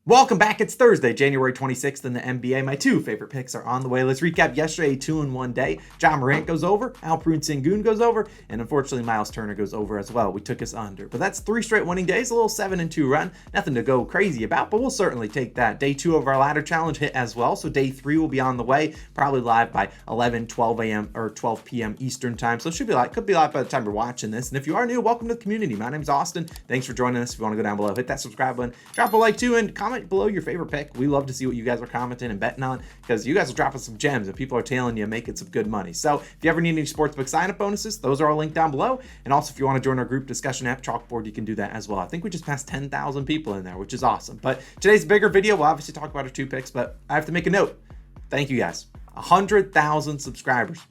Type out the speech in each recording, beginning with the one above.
Welcome back. It's Thursday, January 26th in the NBA. My two favorite picks are on the way. Let's recap yesterday, 2-in-1 day. Ja Morant goes over, Alperen Sengun goes over, and unfortunately Miles Turner goes over as well. We took us under. But that's three straight winning days, a little 7-2 run. Nothing to go crazy about, but we'll certainly take that. Day 2 of our ladder challenge hit as well, so day 3 will be on the way, probably live by 11, 12 a.m. or 12 p.m. Eastern time. So it could be live by the time you're watching this. And if you are new, welcome to the community. My name's Austin. Thanks for joining us. If you want to go down below, hit that subscribe button, drop a like too, and comment below your favorite pick. We love to see what you guys are commenting and betting on, because you guys are dropping some gems and people are telling you making some good money. So if you ever need any sportsbook sign-up bonuses, those are all linked down below. And also if you want to join our group discussion app, Chalkboard, you can do that as well. I think we just passed 10,000 people in there, which is awesome. But today's bigger video, we'll obviously talk about our two picks, but I have to make a note. Thank you guys. 100,000 subscribers.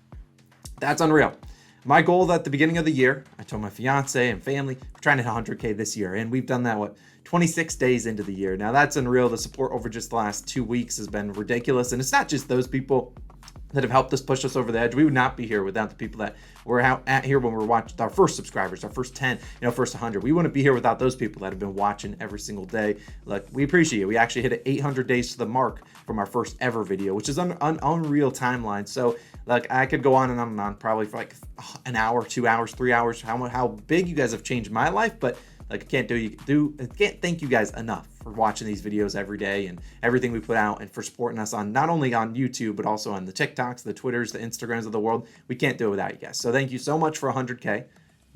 That's unreal. My goal at the beginning of the year, I told my fiance and family, we're trying to hit 100K this year. And we've done that, 26 days into the year. Now that's unreal. The support over just the last 2 weeks has been ridiculous. And it's not just those people that have helped us push us over the edge. We would not be here without the people that were out at here when we were watching our first subscribers, our first 10, first 100. We wouldn't be here without those people that have been watching every single day. Look, we appreciate it. We actually hit 800 days to the mark from our first ever video, which is an unreal timeline. So like I could go on and on probably for like an hour, 2 hours, 3 hours, how big you guys have changed my life. But like I can't thank you guys enough for watching these videos every day and everything we put out, and for supporting us on not only on YouTube but also on the TikToks, the Twitters, the Instagrams of the world. We can't do it without you guys. So thank you so much for 100K.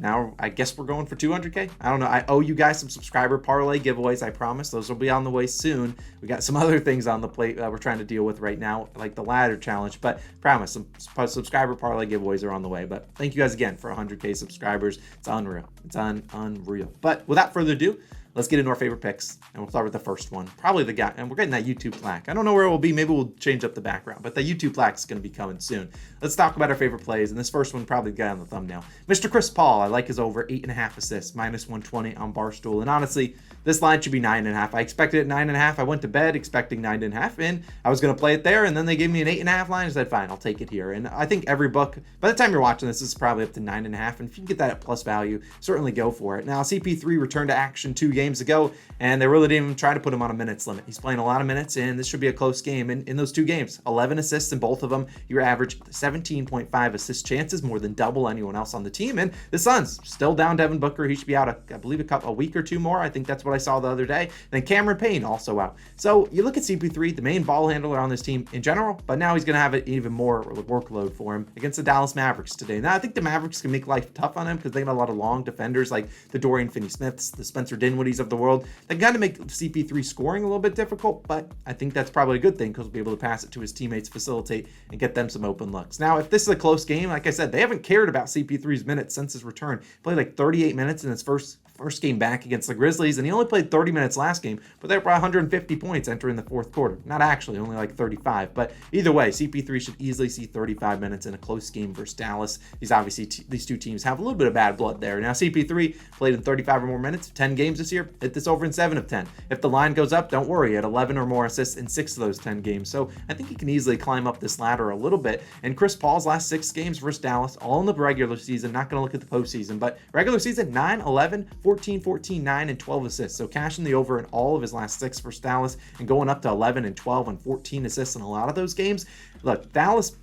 Now I guess we're going for 200K. I don't know. I owe you guys some subscriber parlay giveaways. I promise those will be on the way soon. We got some other things on the plate that we're trying to deal with right now, like the ladder challenge. But promise, some subscriber parlay giveaways are on the way. But thank you guys again for 100K subscribers. It's unreal. It's unreal. But without further ado, let's get into our favorite picks, and we'll start with the first one. Probably the guy, and we're getting that YouTube plaque. I don't know where it will be. Maybe we'll change up the background, but the YouTube plaque is going to be coming soon. Let's talk about our favorite plays, and this first one probably the guy on the thumbnail. Mr. Chris Paul, I like his over 8.5 assists, -120 on Barstool, and honestly, this line should be 9.5. I expected it 9.5. I went to bed expecting 9.5, and I was going to play it there, and then they gave me an 8.5 line. I said, fine, I'll take it here. And I think every book, by the time you're watching this is probably up to 9.5, and if you can get that at plus value, certainly go for it. Now, CP3 returned to action 2 games ago, and they really didn't even try to put him on a minutes limit. He's playing a lot of minutes, and this should be a close game. And in those 2 games, 11 assists in both of them. Your average 17.5 assist chances, more than double anyone else on the team. And the Suns still down Devin Booker. He should be out, I believe, a week or 2 more. I think that's what I saw the other day. Then Cameron Payne also out. So you look at CP3, the main ball handler on this team in general, but now he's going to have an even more workload for him against the Dallas Mavericks today. Now, I think the Mavericks can make life tough on him because they got a lot of long defenders like the Dorian Finney-Smiths, the Spencer Dinwiddie's of the world. They got to make CP3 scoring a little bit difficult, but I think that's probably a good thing because he'll be able to pass it to his teammates, facilitate, and get them some open looks. Now, if this is a close game, like I said, they haven't cared about CP3's minutes since his return. He played like 38 minutes in his first game back against the Grizzlies, and he only played 30 minutes last game, but they were 150 points entering the fourth quarter. Not actually, only like 35, but either way, CP3 should easily see 35 minutes in a close game versus Dallas. These two teams have a little bit of bad blood there. Now, CP3 played in 35 or more minutes, 10 games this year, hit this over in 7 of 10. If the line goes up, don't worry, he had 11 or more assists in 6 of those 10 games, so I think he can easily climb up this ladder a little bit. And Chris Paul's last 6 games versus Dallas, all in the regular season, not going to look at the postseason, but regular season, 9, 11, 14, 14, 9, and 12 assists. So cashing the over in all of his last 6 versus Dallas and going up to 11 and 12 and 14 assists in a lot of those games. Look, Dallas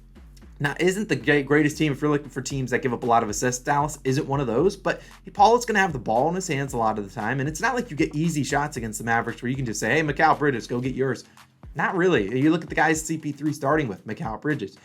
isn't the greatest team if you're looking for teams that give up a lot of assists. Dallas isn't one of those, but Paul is going to have the ball in his hands a lot of the time, and it's not like you get easy shots against the Mavericks where you can just say, hey, Mikal Bridges, go get yours. Not really. You look at the guys CP3 starting with, Mikal Bridges,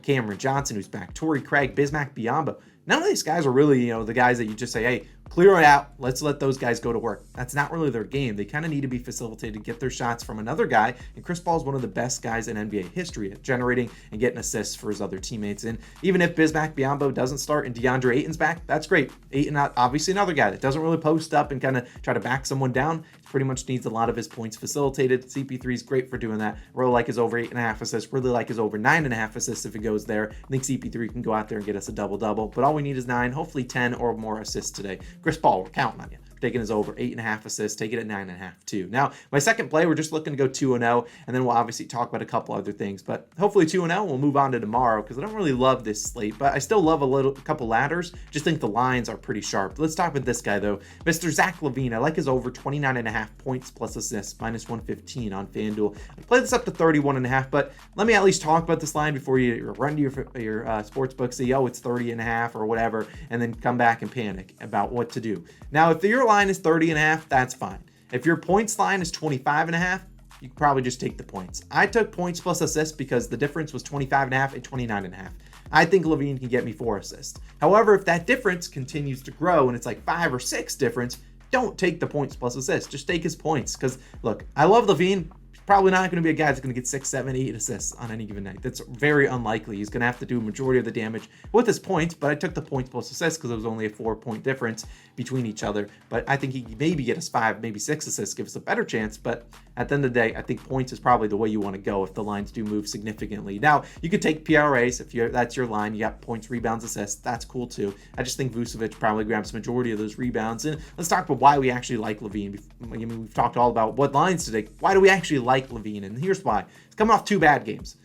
Cameron Johnson, who's back, Torrey Craig, Bismack Biyombo. None of these guys are really, the guys that you just say, hey, clear it out. Let's let those guys go to work. That's not really their game. They kind of need to be facilitated, get their shots from another guy. And Chris Paul is one of the best guys in NBA history at generating and getting assists for his other teammates. And even if Bismack Biyombo doesn't start and DeAndre Ayton's back, that's great. Ayton, obviously another guy that doesn't really post up and kind of try to back someone down. Pretty much needs a lot of his points facilitated. CP3 is great for doing that. Really like his over 8.5 assists. Really like his over 9.5 assists if it goes there. I think CP3 can go out there and get us a double-double. But all we need is 9, hopefully 10 or more assists today. Chris Paul, we're counting on you. taking his over 8.5 assists, take it at 9.5 too. Now, my second play, we're just looking to go 2-0, and then we'll obviously talk about a couple other things, but hopefully 2-0. We'll move on to tomorrow because I don't really love this slate, but I still love a couple ladders. Just think the lines are pretty sharp. Let's talk about this guy though, Mr. Zach Levine. I like his over 29.5 points plus assists, -115 on FanDuel. I play this up to 31.5, but let me at least talk about this line before you run to your sports book, say, oh, it's 30.5 or whatever, and then come back and panic about what to do. Now, if your line is 30.5, that's fine. If your points line is 25.5, you can probably just take the points. I took points plus assists because the difference was 25.5 and 29.5. I think Levine can get me 4 assists. However, if that difference continues to grow and it's like 5 or 6 difference, don't take the points plus assists. Just take his points. Because, look, I love Levine. Probably not going to be a guy that's going to get 6, 7, 8 assists on any given night. That's very unlikely. He's going to have to do a majority of the damage with his points, but I took the points plus assists because it was only a 4-point difference between each other. But I think he could maybe get us 5, maybe 6 assists, give us a better chance. But at the end of the day, I think points is probably the way you want to go if the lines do move significantly. Now, you could take PRAs if that's your line. You got points, rebounds, assists. That's cool too. I just think Vucevic probably grabs the majority of those rebounds. And let's talk about why we actually like Levine. I mean, we've talked all about what lines today. Why do we actually like Levine? And here's why. He's coming off 2 bad games.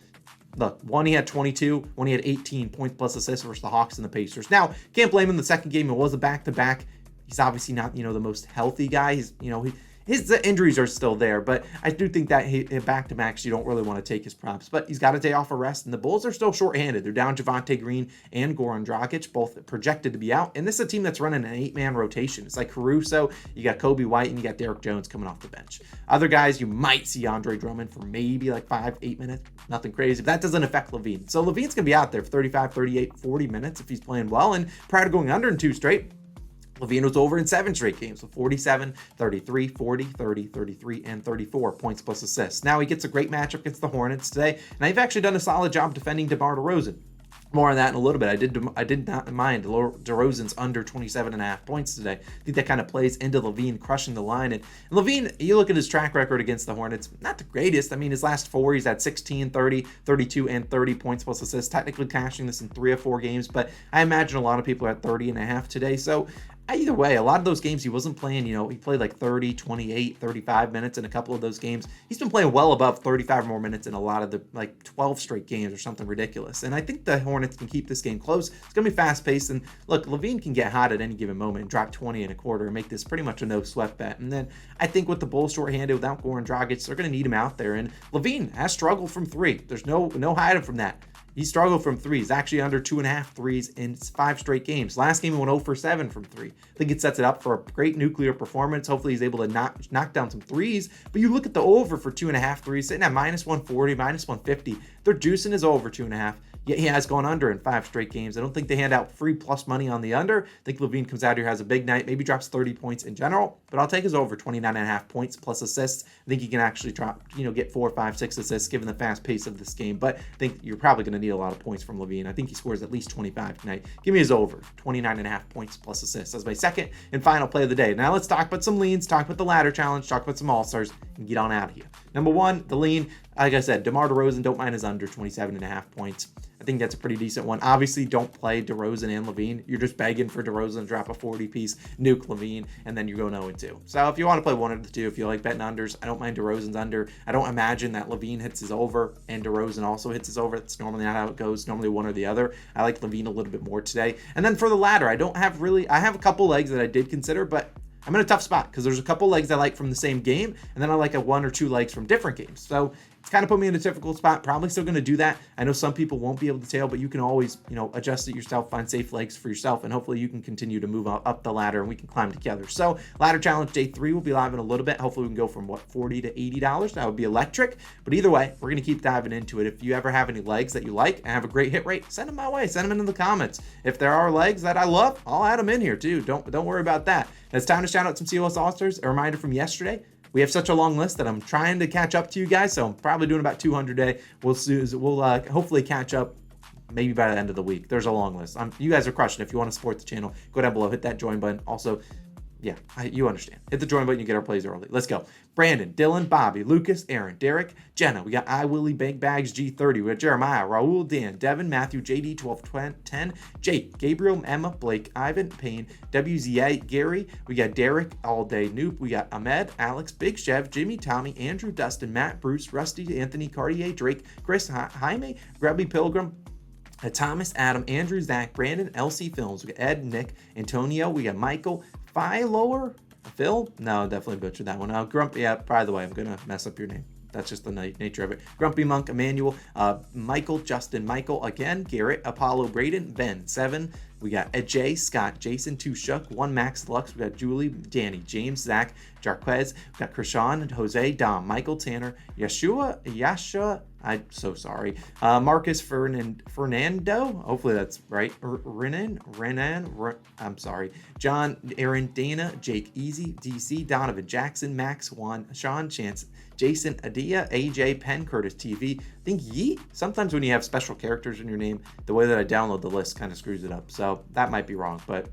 Look, one he had 22, one he had 18 points plus assists versus the Hawks and the Pacers. Now, can't blame him. The second game, it was a back-to-back. He's obviously not, the most healthy guy. He's, his injuries are still there, but I do think that back-to-backs, you don't really want to take his props. But he's got a day off of rest, and the Bulls are still shorthanded. They're down Javonte Green and Goran Dragic, both projected to be out. And this is a team that's running an 8-man rotation. It's like Caruso, you got Kobe White, and you got Derrick Jones coming off the bench. Other guys, you might see Andre Drummond for maybe like 5-8 minutes. Nothing crazy, but that doesn't affect Levine. So Levine's going to be out there for 35, 38, 40 minutes if he's playing well. And prior to going under in 2 straight, Levine was over in 7 straight games with 47, 33, 40, 30, 33, and 34 points plus assists. Now he gets a great matchup against the Hornets today, and I've actually done a solid job defending DeMar DeRozan. More on that in a little bit. I did not mind DeRozan's under 27.5 points today. I think that kind of plays into Levine crushing the line. And Levine, you look at his track record against the Hornets, not the greatest. I mean, his last 4, he's had 16, 30, 32, and 30 points plus assists, technically cashing this in 3 or 4 games, but I imagine a lot of people are at 30.5 today. So either way, a lot of those games he wasn't playing, he played like 30, 28, 35 minutes in a couple of those games. He's been playing well above 35 or more minutes in a lot of the 12 straight games or something ridiculous. And I think the Hornets can keep this game close. It's going to be fast paced. And look, Levine can get hot at any given moment and drop 20 and a quarter and make this pretty much a no sweat bet. And then I think with the Bulls shorthanded without Goran Dragic, they're going to need him out there. And Levine has struggled from 3. There's no hiding from that. He struggled from 3. He's actually under 2.5 threes in 5 straight games. Last game he went 0 for 7 from 3. I think it sets it up for a great nuclear performance. Hopefully he's able to knock down some threes. But you look at the over for 2.5 threes, sitting at -140, -150. They're juicing his over 2.5. Yet he has gone under in 5 straight games. I don't think they hand out free plus money on the under. I think Levine comes out here, has a big night, maybe drops 30 points in general, but I'll take his over 29.5 points plus assists. I think he can actually drop, get 4, 5, 6 assists given the fast pace of this game, but I think you're probably going to need a lot of points from Levine. I think he scores at least 25 tonight. Give me his over 29.5 points plus assists as my second and final play of the day. Now let's talk about some leans, talk about the ladder challenge, talk about some all-stars, and get on out of here. Number 1, the lean, like I said, DeMar DeRozan, don't mind his under 27.5 points. I think that's a pretty decent one. Obviously, don't play DeRozan and Levine. You're just begging for DeRozan to drop a 40-piece, nuke Levine, and then you're going 0-2. So if you want to play one of the two, if you like betting unders, I don't mind DeRozan's under. I don't imagine that Levine hits his over and DeRozan also hits his over. That's normally not how it goes. Normally one or the other. I like Levine a little bit more today. And then for the ladder, I have a couple legs that I did consider, but I'm in a tough spot because there's a couple legs I like from the same game, and then I like 1 or 2 legs from different games. So it's kind of put me in a difficult spot. Probably still going to do that. I know some people won't be able to tail, but you can always, adjust it yourself, find safe legs for yourself, and hopefully you can continue to move up the ladder and we can climb together. So ladder challenge day 3 will be live in a little bit. Hopefully we can go from $40 to $80. That would be electric. But either way, we're going to keep diving into it. If you ever have any legs that you like and have a great hit rate, send them my way. Send them into the comments. If there are legs that I love, I'll add them in here too. Don't worry about that. It's time to shout out some COS All-Stars. A reminder from yesterday. We have such a long list that I'm trying to catch up to you guys, so I'm probably doing about 200 a day. We'll hopefully catch up maybe by the end of the week. There's a long list. You guys are crushing. If you want to support the channel, go down below, hit that join button. Also, Yeah, you understand. Hit the join button, you get our plays early. Let's go. Brandon, Dylan, Bobby, Lucas, Aaron, Derek, Jenna. We got I Willie, Big Bags, G30. We got Jeremiah, Raul, Dan, Devin, Matthew, JD, 12, 10, Jake, Gabriel, Emma, Blake, Ivan, Payne, WZA, Gary. We got Derek, All Day Noop. We got Ahmed, Alex, Big Chev, Jimmy, Tommy, Andrew, Dustin, Matt, Bruce, Rusty, Anthony, Cartier, Drake, Chris, Jaime, Grubby Pilgrim, Thomas, Adam, Andrew, Zach, Brandon, LC Films. We got Ed, Nick, Antonio. We got Michael, Lower, Phil? No, definitely butchered that one. Grumpy, yeah, by the way, I'm going to mess up your name. That's just the nature of it. Grumpy Monk, Emmanuel, Michael, Justin, Michael, again, Garrett, Apollo, Braden, Ben, 7. We got Jay, Scott, Jason, 2 Shook, 1 Max Lux. We got Julie, Danny, James, Zach, Jarquez. We got Krishan, Jose, Dom, Michael, Tanner, Yashua, I'm so sorry. Marcus Fernando, hopefully that's right. Renan, I'm sorry. John, Aaron, Dana, Jake, Easy, DC, Donovan, Jackson, Max, Juan, Sean, Chance, Jason, Adia, AJ, Penn, Curtis, TV. I think Yeet. Sometimes when you have special characters in your name, the way that I download the list kind of screws it up. So that might be wrong, but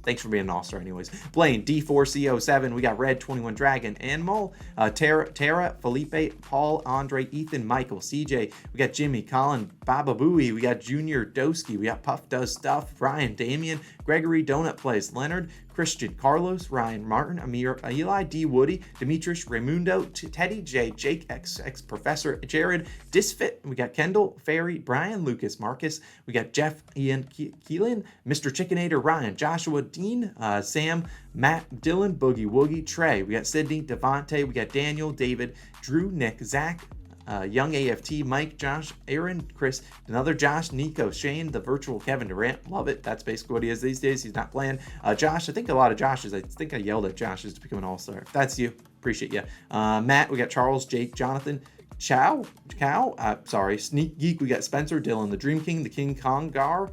thanks for being an all-star anyways. Blaine, D4C07. We got Red, 21 Dragon, Anmol, Tara, Felipe, Paul, Andre, Ethan, Michael, CJ. We got Jimmy, Colin, Baba Booey. We got Junior, Doski. We got Puff Does Stuff, Ryan, Damian, Gregory, Donut Plays, Leonard, Christian, Carlos, Ryan, Martin, Amir, Eli, D. Woody, Demetrius, Raimundo, Teddy, J, Jake, X Professor, Jared, Disfit. We got Kendall, Ferry, Brian, Lucas, Marcus. We got Jeff, Ian, Keelan, Mr. Chickenator, Ryan, Joshua, Dean, Sam, Matt, Dylan, Boogie Woogie, Trey. We got Sydney, Devontae. We got Daniel, David, Drew, Nick, Zach, Young AFT, Mike, Josh, Aaron, Chris, another Josh, Nico, Shane, the virtual Kevin Durant. Love it. That's basically what he is these days. He's not playing. Josh, I think a lot of Joshes. I think I yelled at Joshes to become an all-star. If that's you, appreciate you. Matt, we got Charles, Jake, Jonathan, Sneak Geek. We got Spencer, Dylan, the Dream King, the King Kong Gar.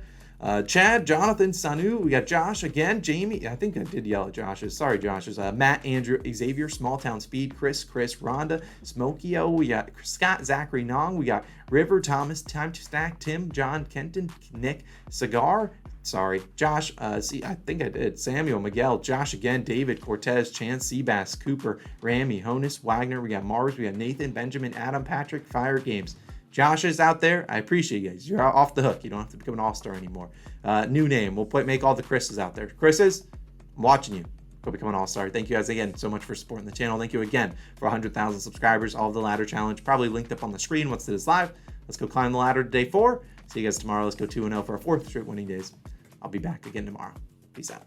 Chad, Jonathan, Sanu, we got Josh again, Jamie, I think I did yell at Josh's, sorry Josh's, Matt, Andrew, Xavier, Small Town Speed, Chris, Rhonda, Smokio, we got Scott, Zachary, Nong, we got River, Thomas, Time to Stack, Tim, John, Kenton, Nick, Cigar, sorry, Josh, I think I did, Samuel, Miguel, Josh again, David, Cortez, Chance, Seabass, Cooper, Rami, Honus, Wagner, we got Mars, we got Nathan, Benjamin, Adam, Patrick, Fire Games. Josh is out there. I appreciate you guys. You're off the hook. You don't have to become an all-star anymore. New name. We'll make all the Chris's out there. Chris's, I'm watching you. Go become an all-star. Thank you guys again so much for supporting the channel. Thank you again for 100,000 subscribers. All of the ladder challenge probably linked up on the screen once it is live. Let's go climb the ladder to day 4. See you guys tomorrow. Let's go 2-0 for our 4th straight winning days. I'll be back again tomorrow. Peace out.